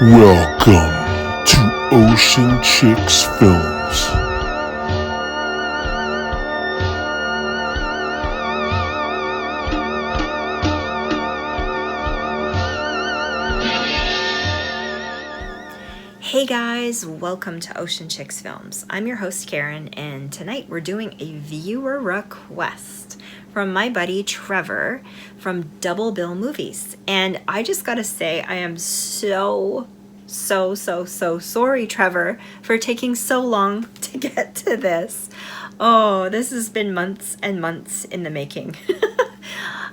Welcome to Ocean Chicks Films. Hey guys, welcome to Ocean Chicks Films. I'm your host Karen, and tonight we're doing a viewer request from my buddy Trevor from Double Bill Movies. And I just gotta say, I am so sorry, Trevor, for taking so long to get to this. Oh, this has been months and months in the making.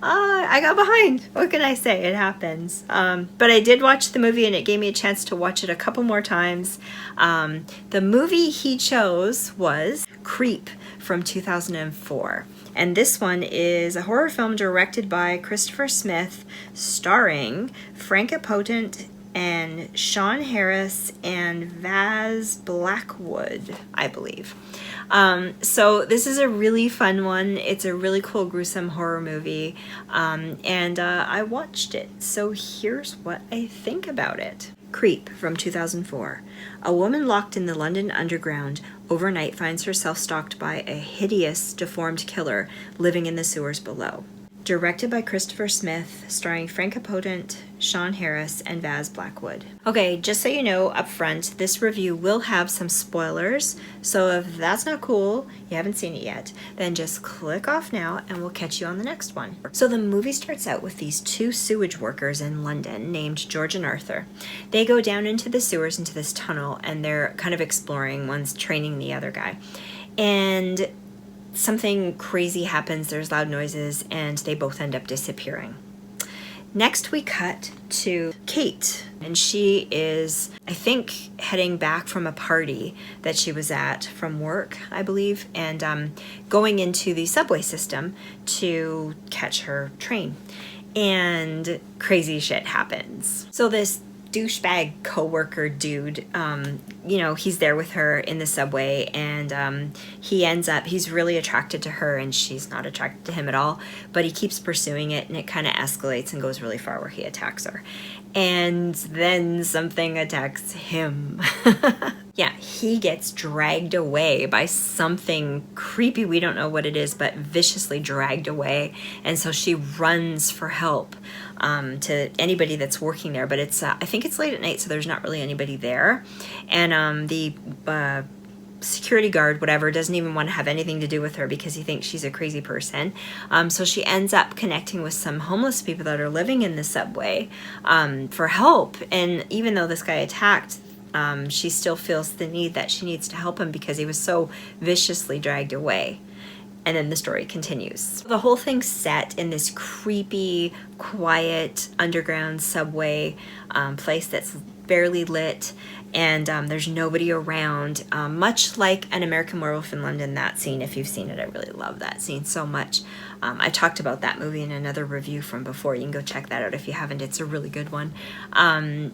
I got behind. What can I say? It happens. But I did watch the movie, and it gave me a chance to watch it a couple more times. The movie he chose was Creep from 2004. And this one is a horror film directed by Christopher Smith, starring Potente and Sean Harris and Vas Blackwell, I believe. So this is a really fun one. It's a really cool, gruesome horror movie. And I watched it. So here's what I think about it. Creep from 2004. A woman locked in the London Underground overnight finds herself stalked by a hideous, deformed killer living in the sewers below. Directed by Christopher Smith, starring Potente, Sean Harris, and Vas Blackwell. Okay, just so you know up front, this review will have some spoilers, so if that's not cool, you haven't seen it yet, then just click off now and we'll catch you on the next one. So the movie starts out with these two sewage workers in London named George and Arthur. They go down into the sewers into this tunnel, and they're kind of exploring. One's training the other guy. And something crazy happens, there's loud noises, and they both end up disappearing. Next we cut to Kate, and she is, I think, heading back from a party that she was at from work, I believe, and going into the subway system to catch her train. And crazy shit happens. So this douchebag coworker dude, he's there with her in the subway, and he's really attracted to her, and she's not attracted to him at all, but he keeps pursuing it, and it kind of escalates and goes really far where he attacks her. And then something attacks him. Yeah, he gets dragged away by something creepy. We don't know what it is, but viciously dragged away. And so she runs for help to anybody that's working there. But it's I think it's late at night, so there's not really anybody there. And the security guard, whatever, doesn't even want to have anything to do with her because he thinks she's a crazy person. So she ends up connecting with some homeless people that are living in the subway for help. And even though this guy attacked, she still feels the need that she needs to help him because he was so viciously dragged away. And then the story continues. The whole thing's set in this creepy, quiet, underground subway place that's barely lit, and there's nobody around, much like An American Werewolf in London. That scene, if you've seen it, I really love that scene so much. I talked about that movie in another review from before. You can go check that out if you haven't. It's a really good one.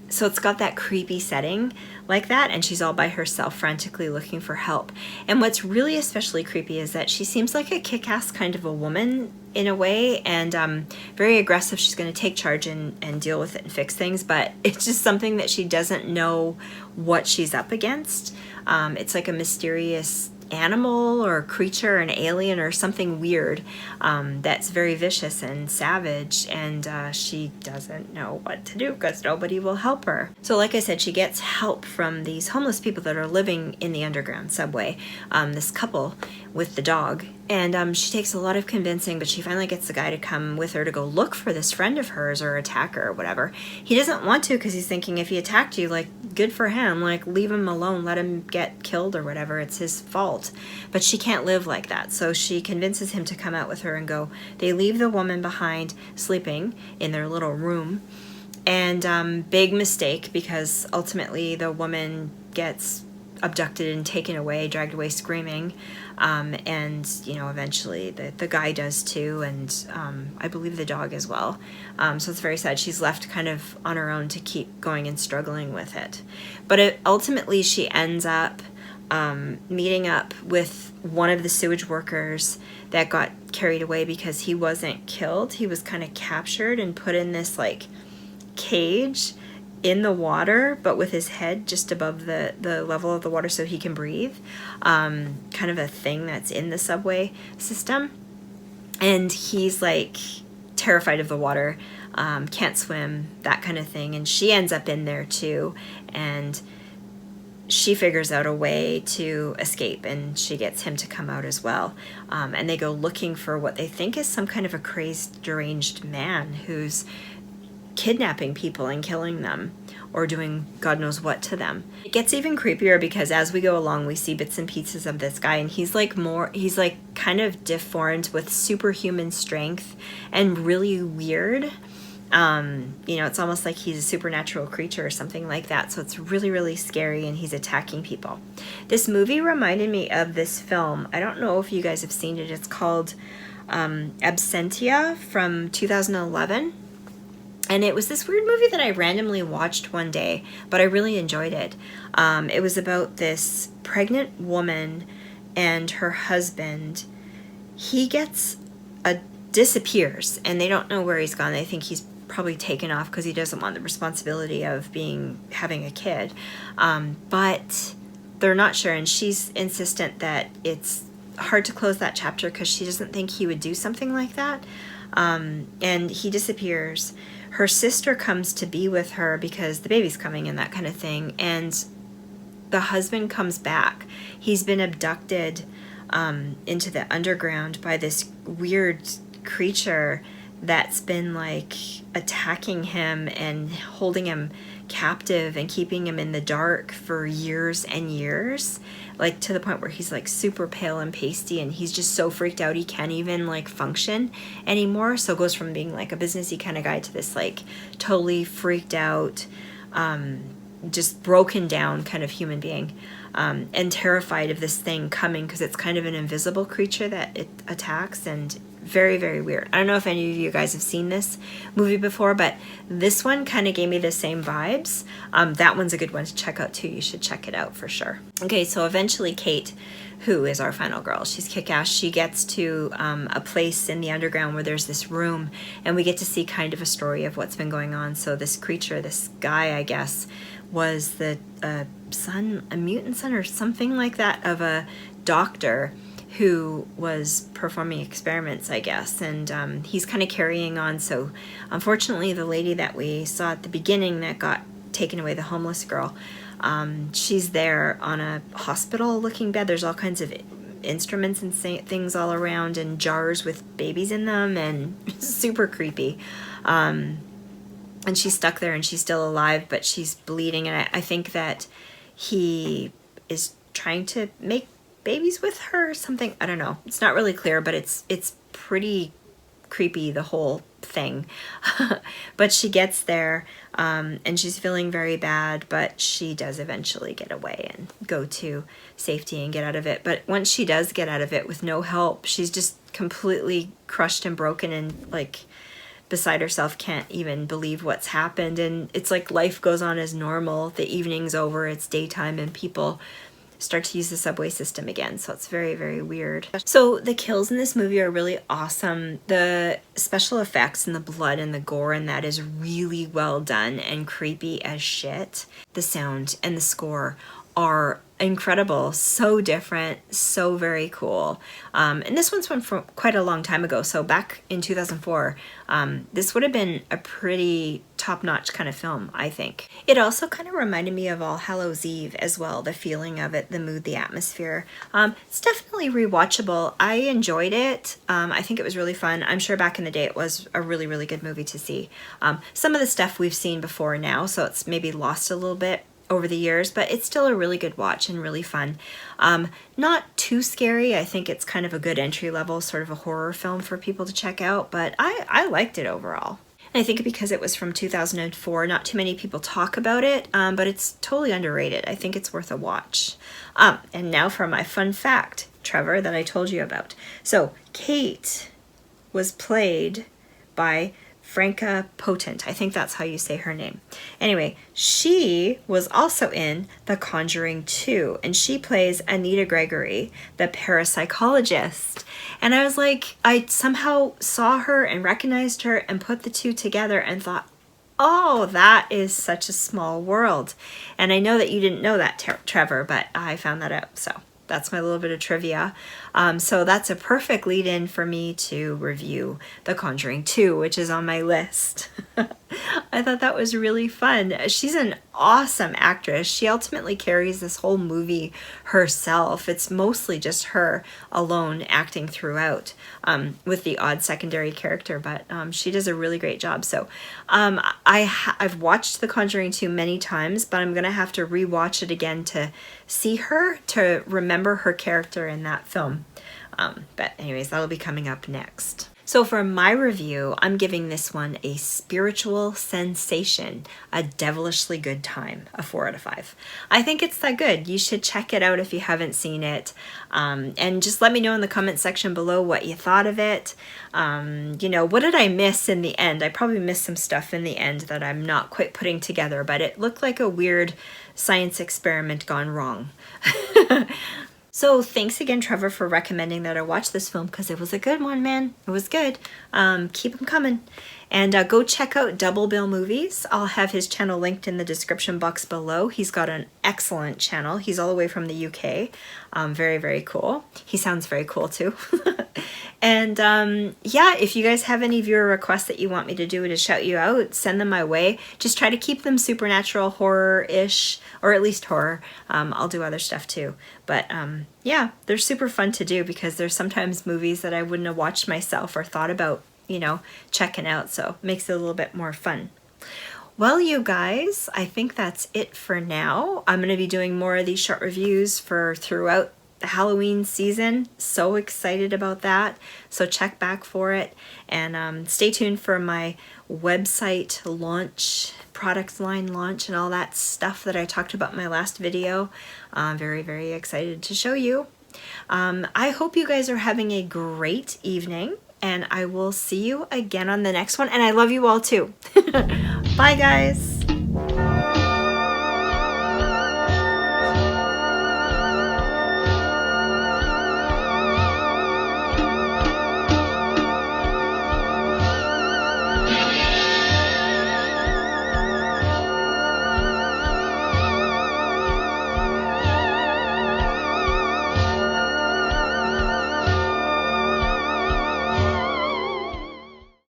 So it's got that creepy setting like that, and she's all by herself frantically looking for help. And what's really especially creepy is that she seems like a kick-ass kind of a woman in a way, and very aggressive. She's going to take charge and deal with it and fix things, but it's just something that she doesn't know what she's up against. It's like a mysterious animal or creature, an alien or something weird that's very vicious and savage, and she doesn't know what to do because nobody will help her. So like I said, she gets help from these homeless people that are living in the underground subway, this couple with the dog, and she takes a lot of convincing, but she finally gets the guy to come with her to go look for this friend of hers or attack her or whatever. He doesn't want to because he's thinking, if he attacked you, like, good for him, like, leave him alone, let him get killed or whatever, it's his fault. But she can't live like that, so she convinces him to come out with her and go. They leave the woman behind sleeping in their little room, and big mistake, because ultimately the woman gets abducted and taken away, dragged away screaming, and eventually the guy does too, and I believe the dog as well. So it's very sad. She's left kind of on her own to keep going and struggling with it. But ultimately she ends up meeting up with one of the sewage workers that got carried away because he wasn't killed. He was kind of captured and put in this like cage in the water, but with his head just above the level of the water so he can breathe. Kind of a thing that's in the subway system. And he's like terrified of the water, can't swim, that kind of thing. And she ends up in there too. And she figures out a way to escape, and she gets him to come out as well. And they go looking for what they think is some kind of a crazed, deranged man who's kidnapping people and killing them, or doing God knows what to them. It gets even creepier because as we go along, we see bits and pieces of this guy, and he's like kind of deformed with superhuman strength and really weird. It's almost like he's a supernatural creature or something like that. So it's really, really scary, and he's attacking people. This movie reminded me of this film. I don't know if you guys have seen it. It's called Absentia from 2011. And it was this weird movie that I randomly watched one day, but I really enjoyed it. It was about this pregnant woman and her husband. He disappears, and they don't know where he's gone. They think he's probably taken off because he doesn't want the responsibility of having a kid. But they're not sure, and she's insistent that it's hard to close that chapter because she doesn't think he would do something like that. And he disappears. Her sister comes to be with her because the baby's coming and that kind of thing. And the husband comes back. He's been abducted into the underground by this weird creature that's been like attacking him and holding him captive and keeping him in the dark for years and years, like to the point where he's like super pale and pasty, and he's just so freaked out he can't even like function anymore. So it goes from being like a businessy kind of guy to this like totally freaked out, just broken down kind of human being, and terrified of this thing coming because it's kind of an invisible creature that it attacks. And very, very weird. I don't know if any of you guys have seen this movie before, but this one kind of gave me the same vibes. That one's a good one to check out too. You should check it out for sure. Okay, so eventually Kate, who is our final girl, she's kick-ass. She gets to a place in the underground where there's this room, and we get to see kind of a story of what's been going on. So this creature, this guy, I guess, was the son, a mutant son or something like that, of a doctor who was performing experiments, I guess, and he's kind of carrying on. So unfortunately, the lady that we saw at the beginning that got taken away, the homeless girl, she's there on a hospital looking bed. There's all kinds of instruments and things all around, and jars with babies in them, and super creepy. And she's stuck there, and she's still alive, but she's bleeding, and I think that he is trying to make babies with her or something. I don't know. It's not really clear, but it's pretty creepy, the whole thing. But she gets there, and she's feeling very bad, but she does eventually get away and go to safety and get out of it. But once she does get out of it with no help, she's just completely crushed and broken and like beside herself, can't even believe what's happened. And it's like life goes on as normal. The evening's over, it's daytime, and people start to use the subway system again. So it's very, very weird. So the kills in this movie are really awesome. The special effects and the blood and the gore and that is really well done and creepy as shit. The sound and the score are incredible, so different, so very cool. And this one's from quite a long time ago. So back in 2004, this would have been a pretty top-notch kind of film, I think. It also kind of reminded me of All Hallows Eve as well, the feeling of it, the mood, the atmosphere. It's definitely rewatchable. I enjoyed it. I think it was really fun. I'm sure back in the day it was a really, really good movie to see. Some of the stuff we've seen before now, so it's maybe lost a little bit over the years, but it's still a really good watch and really fun. Not too scary. I think it's kind of a good entry level sort of a horror film for people to check out, but I liked it overall. And I think because it was from 2004, not too many people talk about it, but it's totally underrated. I think it's worth a watch. And now for my fun fact, Trevor, that I told you about. So Kate was played by Franca Potente. I think that's how you say her name. Anyway, she was also in The Conjuring 2, and she plays Anita Gregory, the parapsychologist. And I was like, I somehow saw her and recognized her and put the two together and thought, Oh, that is such a small world. And I know that you didn't know that, Trevor, but I found that out. So that's my little bit of trivia. So that's a perfect lead in for me to review The Conjuring 2, which is on my list. I thought that was really fun. She's an awesome actress. She ultimately carries this whole movie herself. It's mostly just her alone acting throughout, with the odd secondary character, but she does a really great job. So I've watched The Conjuring 2 many times, but I'm going to have to rewatch it again to see her, to remember her character in that film. But anyways, that'll be coming up next. So for my review, I'm giving this one a spiritual sensation, a devilishly good time, a 4 out of 5. I think it's that good. You should check it out if you haven't seen it. And just let me know in the comment section below what you thought of it. You know, what did I miss in the end? I probably missed some stuff in the end that I'm not quite putting together, but it looked like a weird science experiment gone wrong. So thanks again, Trevor, for recommending that I watch this film, because it was a good one, man. It was good. Keep them coming. And go check out Double Bill Movies. I'll have his channel linked in the description box below. He's got an excellent channel. He's all the way from the UK. Very, very cool. He sounds very cool too. And yeah, if you guys have any viewer requests that you want me to do to shout you out, send them my way. Just try to keep them supernatural, horror-ish, or at least horror. I'll do other stuff too. But yeah, they're super fun to do, because there's sometimes movies that I wouldn't have watched myself or thought about, you know, checking out. So it makes it a little bit more fun. Well, you guys, I think that's it for now. I'm going to be doing more of these short reviews for throughout the Halloween season. So excited about that. So check back for it, and stay tuned for my website launch, product line launch, and all that stuff that I talked about in my last video. I'm very, very excited to show you. I hope you guys are having a great evening, and I will see you again on the next one. And I love you all too. Bye, guys.